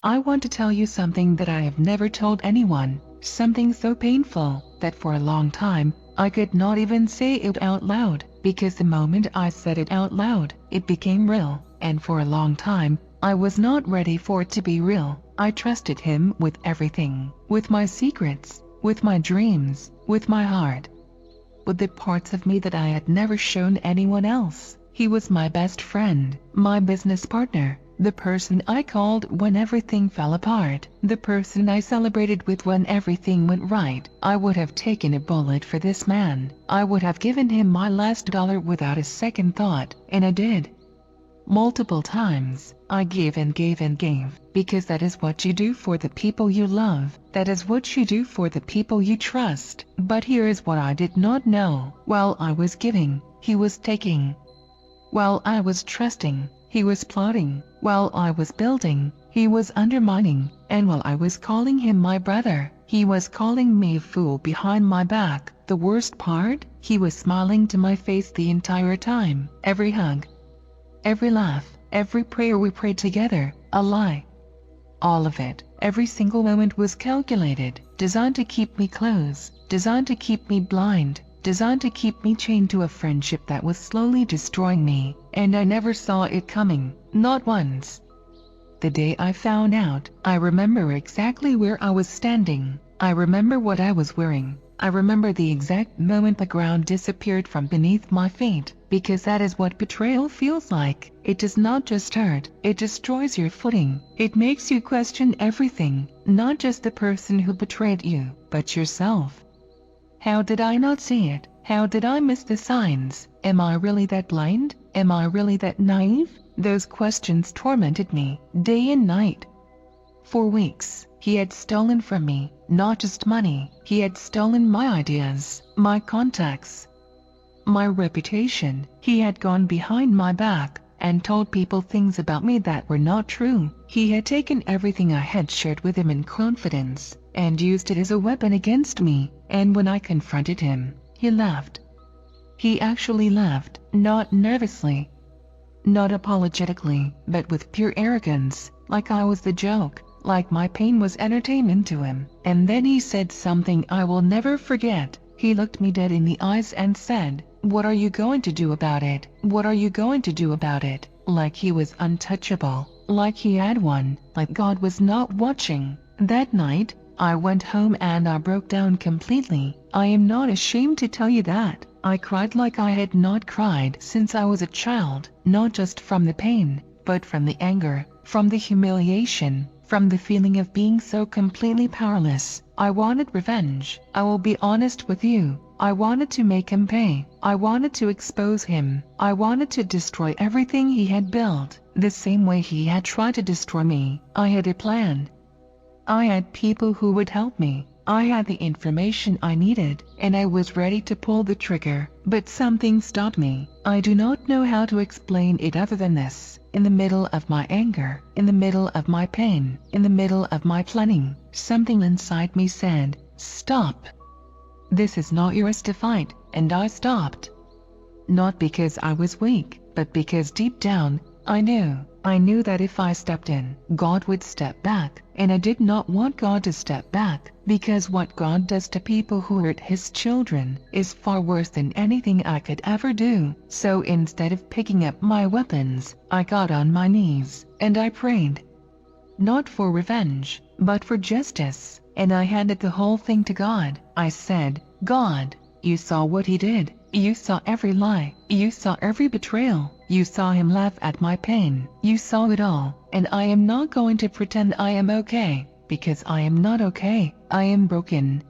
I want to tell you something that I have never told anyone, something so painful that for a long time, I could not even say it out loud, because the moment I said it out loud, it became real, and for a long time, I was not ready for it to be real. I trusted him with everything, with my secrets, with my dreams, with my heart, with the parts of me that I had never shown anyone else. He was my best friend, my business partner, the person I called when everything fell apart, the person I celebrated with when everything went right. I would have taken a bullet for this man. I would have given him my last dollar without a second thought, and I did. Multiple times, I gave and gave and gave, because that is what you do for the people you love, that is what you do for the people you trust. But here is what I did not know. While I was giving, he was taking. While I was trusting, he was plotting. While I was building, he was undermining. And while I was calling him my brother, he was calling me a fool behind my back. The worst part, he was smiling to my face the entire time. Every hug, every laugh, every prayer we prayed together, a lie. All of it, every single moment was calculated, designed to keep me close, designed to keep me blind, designed to keep me chained to a friendship that was slowly destroying me, and I never saw it coming, not once. The day I found out, I remember exactly where I was standing. I remember what I was wearing. I remember the exact moment the ground disappeared from beneath my feet, because that is what betrayal feels like. It does not just hurt, it destroys your footing. It makes you question everything, not just the person who betrayed you, but yourself. How did I not see it? How did I miss the signs? Am I really that blind? Am I really that naive? Those questions tormented me, day and night. For weeks, he had stolen from me, not just money. He had stolen my ideas, my contacts, my reputation. He had gone behind my back and told people things about me that were not true. He had taken everything I had shared with him in confidence and used it as a weapon against me. And when I confronted him, he laughed. He actually laughed, not nervously, not apologetically, but with pure arrogance, like I was the joke, like my pain was entertainment to him. And then he said something I will never forget. He looked me dead in the eyes and said, "What are you going to do about it? What are you going to do about it?" Like he was untouchable, like he had won, like God was not watching. That night, I went home and I broke down completely. I am not ashamed to tell you that. I cried like I had not cried since I was a child, not just from the pain, but from the anger, from the humiliation, from the feeling of being so completely powerless. I wanted revenge. I will be honest with you. I wanted to make him pay. I wanted to expose him. I wanted to destroy everything he had built, the same way he had tried to destroy me. I had a plan. I had people who would help me. I had the information I needed, and I was ready to pull the trigger. But something stopped me. I do not know how to explain it other than this. In the middle of my anger, in the middle of my pain, in the middle of my planning, something inside me said, "Stop. This is not yours to fight," and I stopped. Not because I was weak, but because deep down, I knew that if I stepped in, God would step back, and I did not want God to step back, because what God does to people who hurt his children is far worse than anything I could ever do. So instead of picking up my weapons, I got on my knees, and I prayed. Not for revenge, but for justice, and I handed the whole thing to God. I said, "God, you saw what he did. You saw every lie. You saw every betrayal. You saw him laugh at my pain. You saw it all, and I am not going to pretend I am okay, because I am not okay. I am broken.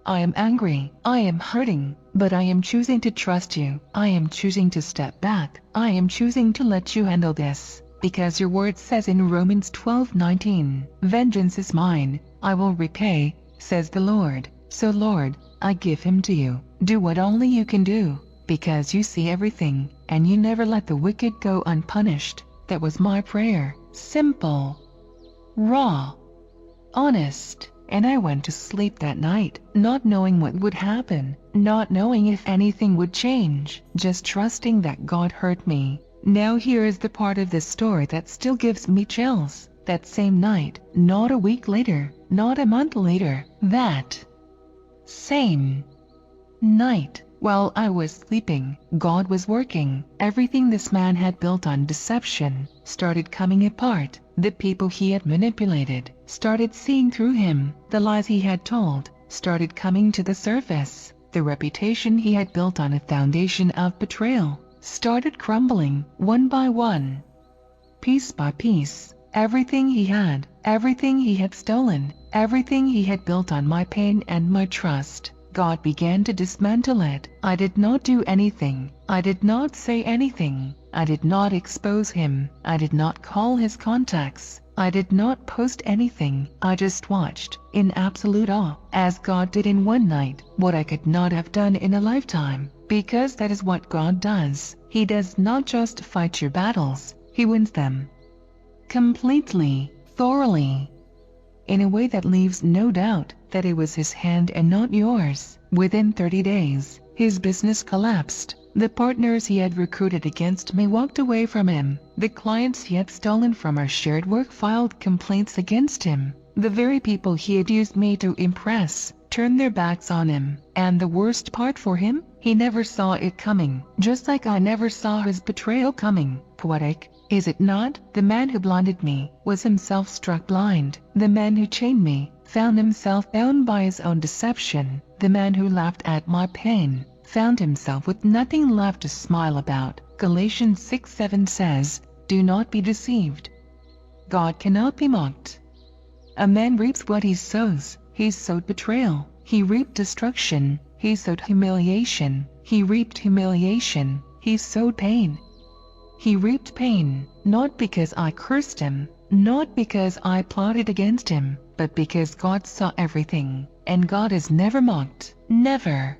I am angry. I am hurting, but I am choosing to trust you. I am choosing to step back. I am choosing to let you handle this, because your word says in Romans 12:19, "Vengeance is mine. I will repay, says the Lord." So Lord, I give him to you. Do what only you can do, because you see everything, and you never let the wicked go unpunished. That was my prayer. Simple, raw, honest. And I went to sleep that night, not knowing what would happen, not knowing if anything would change, just trusting that God heard me. Now here is the part of this story that still gives me chills. that same night, not a week later, not a month later, that same night, while I was sleeping, God was working. Everything this man had built on deception started coming apart. The people he had manipulated started seeing through him. The lies he had told started coming to the surface. The reputation he had built on a foundation of betrayal started crumbling one by one, piece by piece. Everything he had stolen, everything he had built on my pain and my trust, God began to dismantle it. I did not do anything. I did not say anything. I did not expose him. I did not call his contacts. I did not post anything. I just watched, in absolute awe, as God did in one night what I could not have done in a lifetime. Because that is what God does. He does not just fight your battles, He wins them. Completely, thoroughly, in a way that leaves no doubt that it was His hand and not yours. Within 30 days, his business collapsed. The partners he had recruited against me walked away from him. The clients he had stolen from our shared work filed complaints against him. The very people he had used me to impress turned their backs on him. And the worst part for him, he never saw it coming, just like I never saw his betrayal coming. Poetic, is it not? The man who blinded me was himself struck blind. The man who chained me found himself bound by his own deception. The man who laughed at my pain found himself with nothing left to smile about. Galatians 6:7 says, "Do not be deceived. God cannot be mocked. A man reaps what he sows. He sowed betrayal. He reaped destruction. He sowed humiliation. He reaped humiliation. He sowed pain. He reaped pain, not because I cursed him, not because I plotted against him, but because God saw everything, and God is never mocked. Never."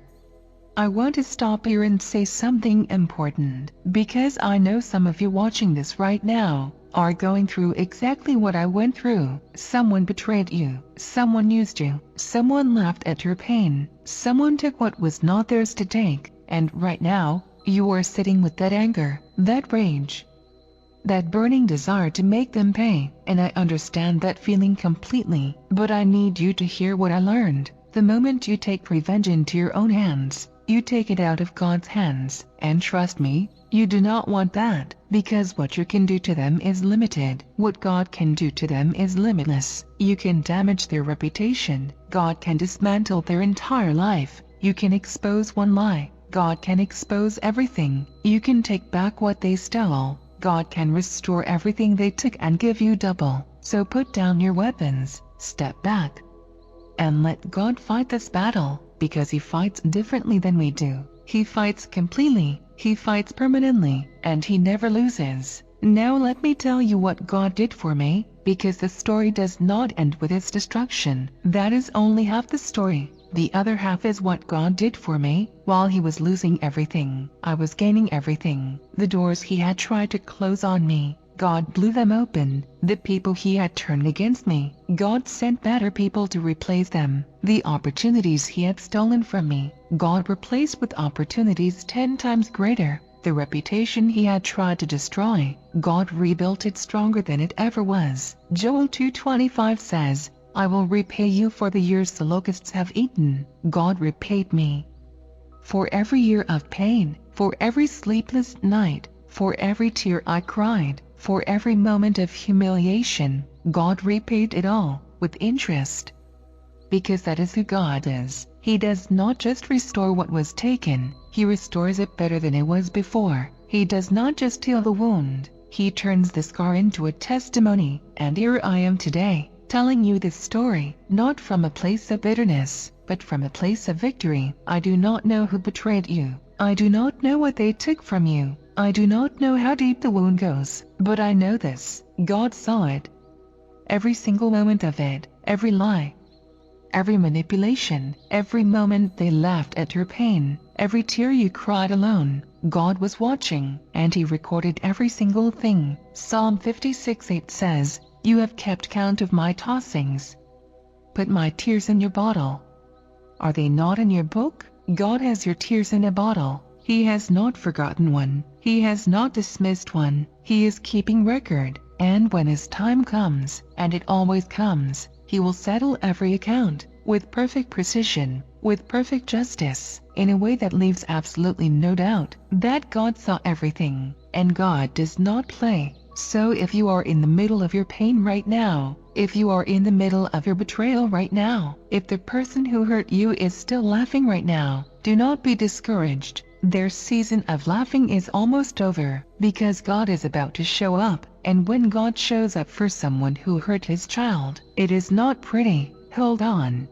I want to stop here and say something important, because I know some of you watching this right now are going through exactly what I went through. Someone betrayed you, someone used you, someone laughed at your pain, someone took what was not theirs to take, and right now, you are sitting with that anger, that rage, that burning desire to make them pay. And I understand that feeling completely, but I need you to hear what I learned. The moment you take revenge into your own hands, you take it out of God's hands. And trust me, you do not want that, because what you can do to them is limited. What God can do to them is limitless. You can damage their reputation. God can dismantle their entire life. You can expose one lie. God can expose everything. You can take back what they stole. God can restore everything they took and give you double. So put down your weapons, step back, and let God fight this battle, because He fights differently than we do. He fights completely, He fights permanently, and He never loses. Now let me tell you what God did for me, because the story does not end with its destruction. That is only half the story. The other half is what God did for me. While he was losing everything, I was gaining everything. The doors he had tried to close on me, God blew them open. The people he had turned against me, God sent better people to replace them. The opportunities he had stolen from me, God replaced with opportunities 10 times greater. The reputation he had tried to destroy, God rebuilt it stronger than it ever was. Joel 2:25 says, "I will repay you for the years the locusts have eaten." God repaid me. For every year of pain, for every sleepless night, for every tear I cried, for every moment of humiliation, God repaid it all, with interest. Because that is who God is. He does not just restore what was taken, He restores it better than it was before. He does not just heal the wound, He turns the scar into a testimony. And here I am today, telling you this story, not from a place of bitterness, but from a place of victory. I do not know who betrayed you. I do not know what they took from you. I do not know how deep the wound goes, but I know this: God saw it. Every single moment of it, every lie, every manipulation, every moment they laughed at your pain, every tear you cried alone, God was watching, and He recorded every single thing. Psalm 56:8 says, "You have kept count of my tossings. Put my tears in your bottle. Are they not in your book?" God has your tears in a bottle. He has not forgotten one. He has not dismissed one. He is keeping record. And when his time comes, and it always comes, he will settle every account, with perfect precision, with perfect justice, in a way that leaves absolutely no doubt that God saw everything, and God does not play. So if you are in the middle of your pain right now, if you are in the middle of your betrayal right now, if the person who hurt you is still laughing right now, do not be discouraged. Their season of laughing is almost over, because God is about to show up, and when God shows up for someone who hurt his child, it is not pretty. Hold on.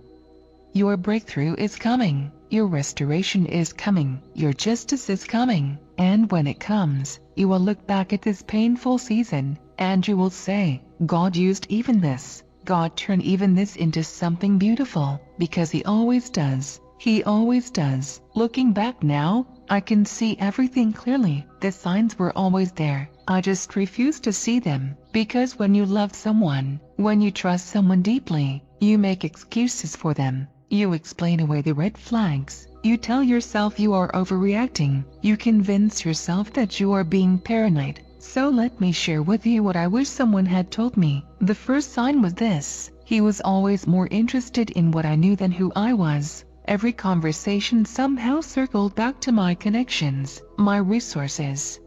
Your breakthrough is coming, your restoration is coming, your justice is coming, and when it comes, you will look back at this painful season, and you will say, God used even this, God turned even this into something beautiful, because He always does. He always does. Looking back now, I can see everything clearly. The signs were always there. I just refuse to see them, because when you love someone, when you trust someone deeply, you make excuses for them. You explain away the red flags. You tell yourself you are overreacting. You convince yourself that you are being paranoid. So let me share with you what I wish someone had told me. The first sign was this: he was always more interested in what I knew than who I was. Every conversation somehow circled back to my connections, my resources,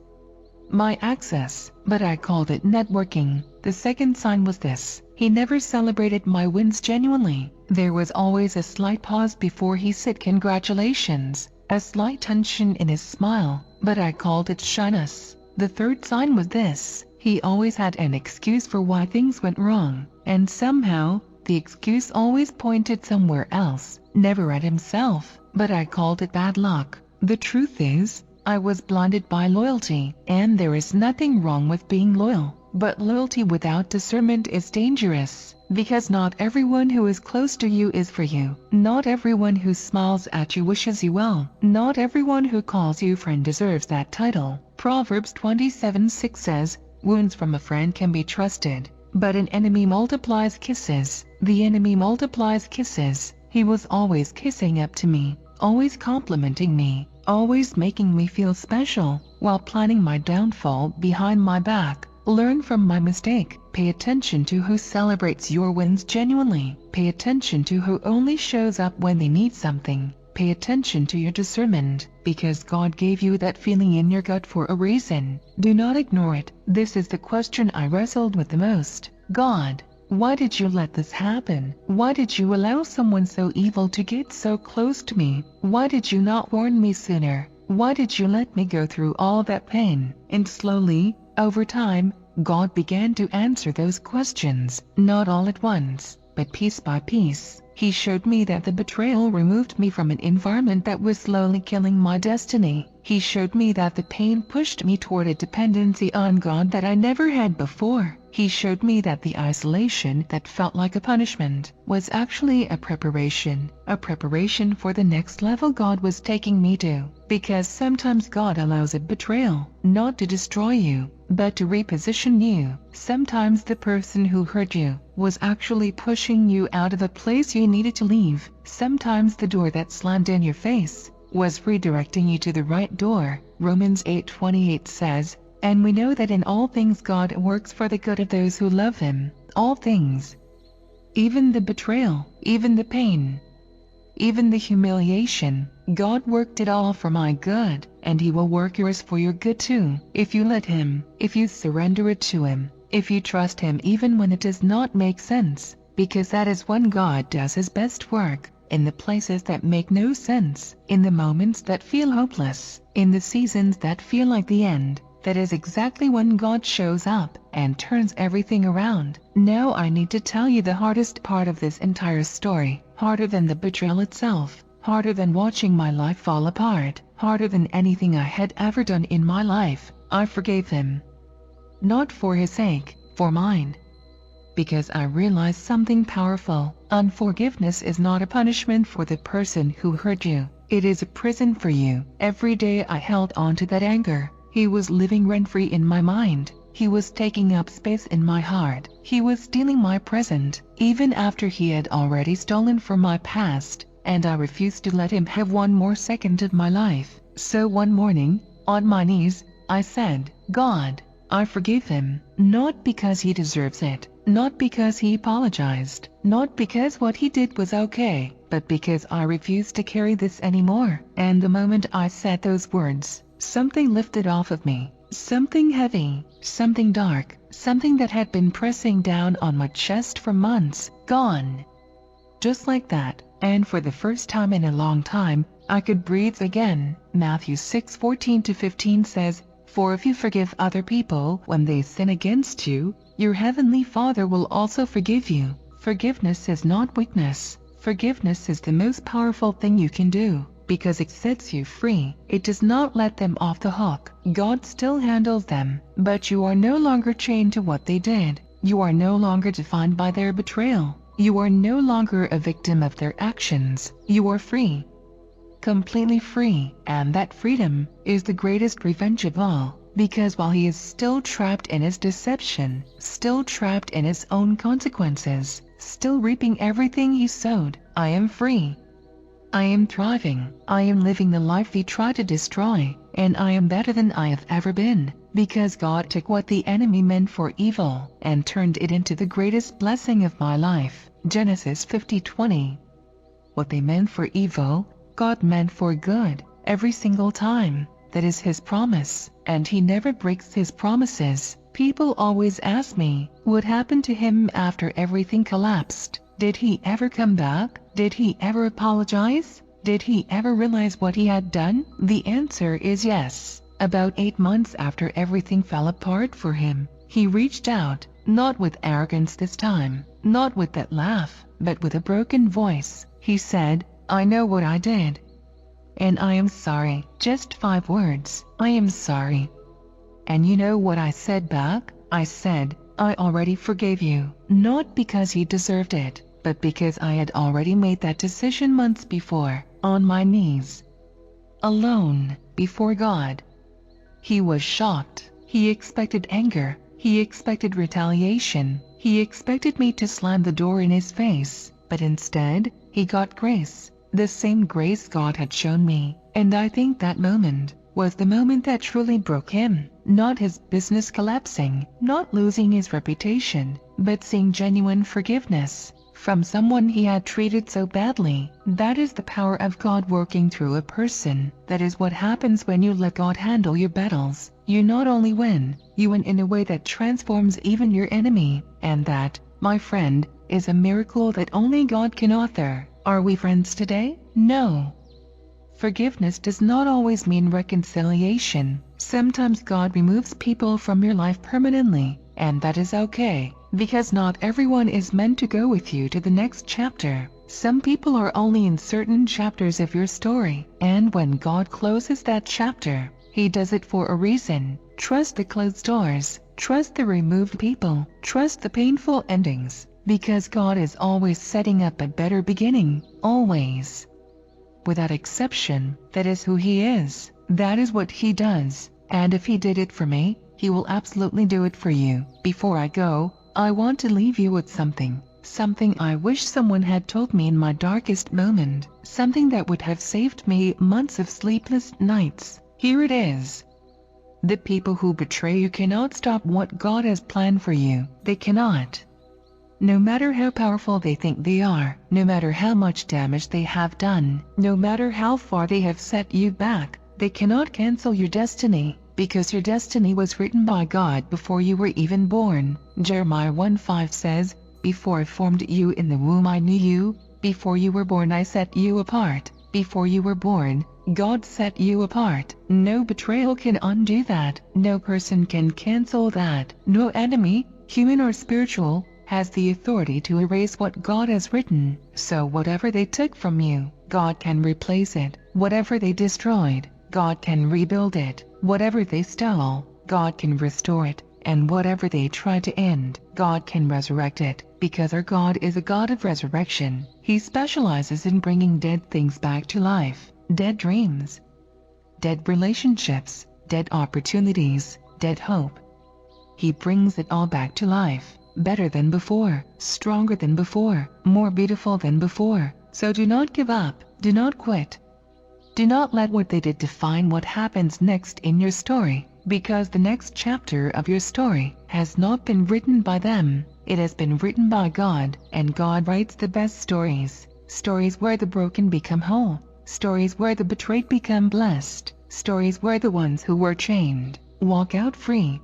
my access, but I called it networking. The second sign was this: he never celebrated my wins genuinely. There was always a slight pause before he said congratulations, a slight tension in his smile, but I called it shyness. The third sign was this: he always had an excuse for why things went wrong, and somehow, the excuse always pointed somewhere else, never at himself, but I called it bad luck. The truth is, I was blinded by loyalty, and there is nothing wrong with being loyal. But loyalty without discernment is dangerous, because not everyone who is close to you is for you. Not everyone who smiles at you wishes you well. Not everyone who calls you friend deserves that title. Proverbs 27:6 says, "Wounds from a friend can be trusted, but an enemy multiplies kisses." The enemy multiplies kisses. He was always kissing up to me, always complimenting me, always making me feel special, while planning my downfall behind my back. Learn from my mistake. Pay attention to who celebrates your wins genuinely. Pay attention to who only shows up when they need something. Pay attention to your discernment, because God gave you that feeling in your gut for a reason. Do not ignore it. This is the question I wrestled with the most. God, why did you let this happen? Why did you allow someone so evil to get so close to me? Why did you not warn me sooner? Why did you let me go through all that pain? And slowly, over time, God began to answer those questions, not all at once, but piece by piece. He showed me that the betrayal removed me from an environment that was slowly killing my destiny. He showed me that the pain pushed me toward a dependency on God that I never had before. He showed me that the isolation that felt like a punishment was actually a preparation for the next level God was taking me to. Because sometimes God allows a betrayal, not to destroy you, but to reposition you. Sometimes the person who hurt you was actually pushing you out of a place you needed to leave. Sometimes the door that slammed in your face was redirecting you to the right door. Romans 8:28 says, "And we know that in all things God works for the good of those who love Him." All things. Even the betrayal, even the pain, even the humiliation. God worked it all for my good, and He will work yours for your good too, if you let Him, if you surrender it to Him, if you trust Him even when it does not make sense, because that is when God does His best work, in the places that make no sense, in the moments that feel hopeless, in the seasons that feel like the end. That is exactly when God shows up and turns everything around. Now I need to tell you the hardest part of this entire story, harder than the betrayal itself, harder than watching my life fall apart, harder than anything I had ever done in my life. I forgave him. Not for his sake, for mine. Because I realized something powerful. Unforgiveness is not a punishment for the person who hurt you. It is a prison for you. Every day I held on to that anger. He was living rent-free in my mind. He was taking up space in my heart. He was stealing my present, even after he had already stolen from my past, and I refused to let him have one more second of my life. So one morning, on my knees, I said, "God, I forgive him, not because he deserves it, not because he apologized, not because what he did was okay, but because I refuse to carry this anymore. And the moment I said those words, something lifted off of me, something heavy, something dark, something that had been pressing down on my chest for months, gone. Just like that, and for the first time in a long time, I could breathe again. Matthew 6:14-15 says, "For if you forgive other people when they sin against you, your heavenly Father will also forgive you." Forgiveness is not weakness. Forgiveness is the most powerful thing you can do, because it sets you free. It does not let them off the hook. God still handles them, but you are no longer chained to what they did. You are no longer defined by their betrayal. You are no longer a victim of their actions. You are free. Completely free, and that freedom is the greatest revenge of all, because while he is still trapped in his deception, still trapped in his own consequences, still reaping everything he sowed, I am free. I am thriving. I am living the life he tried to destroy, and I am better than I have ever been, because God took what the enemy meant for evil and turned it into the greatest blessing of my life. Genesis 50:20. What they meant for evil, God meant for good, every single time. That is his promise, and he never breaks his promises. People always ask me, what happened to him after everything collapsed? Did he ever come back? Did he ever apologize? Did he ever realize what he had done? The answer is yes. About 8 months after everything fell apart for him, he reached out, not with arrogance this time, not with that laugh, but with a broken voice. He said, "I know what I did. And I am sorry." Just 5 words. I am sorry. And you know what I said back? I said, "I already forgave you." Not because he deserved it, but because I had already made that decision months before, on my knees, alone, before God. He was shocked. He expected anger. He expected retaliation. He expected me to slam the door in his face, but instead, he got grace. The same grace God had shown me, and I think that moment was the moment that truly broke him. Not his business collapsing, not losing his reputation, but seeing genuine forgiveness from someone he had treated so badly. That is the power of God working through a person. That is what happens when you let God handle your battles. You not only win, you win in a way that transforms even your enemy. And that, my friend, is a miracle that only God can author. Are we friends today? No. Forgiveness does not always mean reconciliation. Sometimes God removes people from your life permanently, and that is okay, because not everyone is meant to go with you to the next chapter. Some people are only in certain chapters of your story, and when God closes that chapter, he does it for a reason. Trust the closed doors, trust the removed people, trust the painful endings, because God is always setting up a better beginning, always. Without exception, that is who he is. That is what he does. And if he did it for me, he will absolutely do it for you. Before I go, I want to leave you with something. Something I wish someone had told me in my darkest moment. Something that would have saved me months of sleepless nights. Here it is. The people who betray you cannot stop what God has planned for you. They cannot. No matter how powerful they think they are, no matter how much damage they have done, no matter how far they have set you back, they cannot cancel your destiny, because your destiny was written by God before you were even born. Jeremiah 1:5 says, "Before I formed you in the womb I knew you, before you were born I set you apart." Before you were born, God set you apart. No betrayal can undo that. No person can cancel that. No enemy, human or spiritual, has the authority to erase what God has written. So whatever they took from you, God can replace it. Whatever they destroyed, God can rebuild it. Whatever they stole, God can restore it. And whatever they tried to end, God can resurrect it. Because our God is a God of resurrection. He specializes in bringing dead things back to life. Dead dreams, dead relationships, dead opportunities, dead hope. He brings it all back to life. Better than before, stronger than before, more beautiful than before. So do not give up, do not quit. Do not let what they did define what happens next in your story. because the next chapter of your story has not been written by them. It has been written by God, and God writes the best stories. Stories where the broken become whole. Stories where the betrayed become blessed. Stories where the ones who were chained walk out free.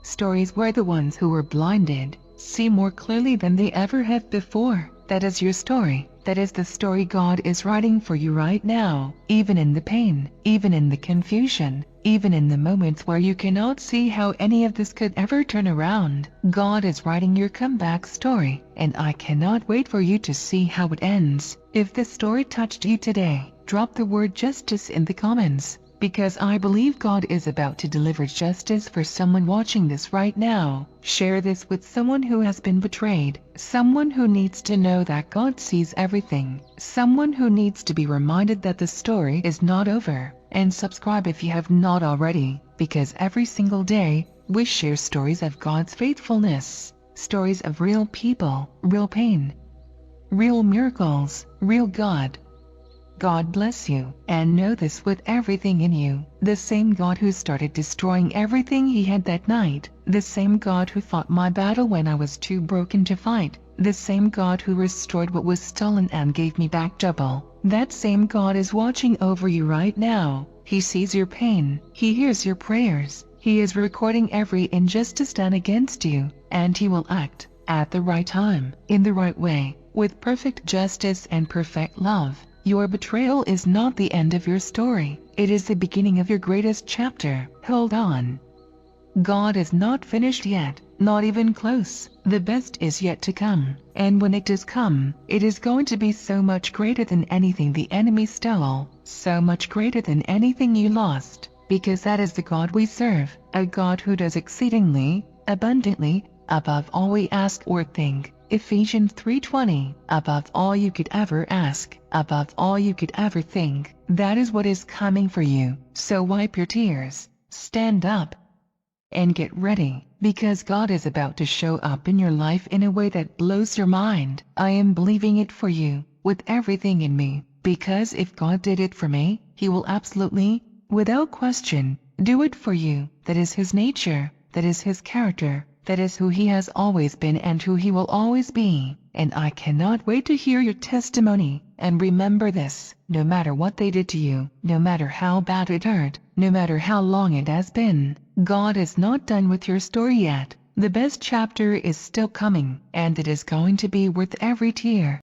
Stories where the ones who were blinded see more clearly than they ever have before. That is your story. That is the story God is writing for you right now. Even in the pain, even in the confusion, even in the moments where you cannot see how any of this could ever turn around, God is writing your comeback story, and I cannot wait for you to see how it ends. If this story touched you today, drop the word justice in the comments, because I believe God is about to deliver justice for someone watching this right now. Share this with someone who has been betrayed, someone who needs to know that God sees everything, someone who needs to be reminded that the story is not over. And subscribe if you have not already, because every single day, we share stories of God's faithfulness, stories of real people, real pain, real miracles, real God. God bless you, and know this with everything in you. The same God who started destroying everything he had that night, the same God who fought my battle when I was too broken to fight, the same God who restored what was stolen and gave me back double, that same God is watching over you right now. He sees your pain, he hears your prayers, he is recording every injustice done against you, and he will act at the right time, in the right way, with perfect justice and perfect love. Your betrayal is not the end of your story. It is the beginning of your greatest chapter. Hold on. God is not finished yet, not even close. The best is yet to come. And when it does come, it is going to be so much greater than anything the enemy stole, so much greater than anything you lost, because that is the God we serve, a God who does exceedingly, abundantly, above all we ask or think. Ephesians 3:20, above all you could ever ask, above all you could ever think. That is what is coming for you. So wipe your tears, stand up, and get ready, because God is about to show up in your life in a way that blows your mind. I am believing it for you, with everything in me, because if God did it for me, He will absolutely, without question, do it for you. That is His nature, that is His character. That is who He has always been and who He will always be. And I cannot wait to hear your testimony. And remember this, no matter what they did to you, no matter how bad it hurt, no matter how long it has been, God is not done with your story yet. The best chapter is still coming, and it is going to be worth every tear.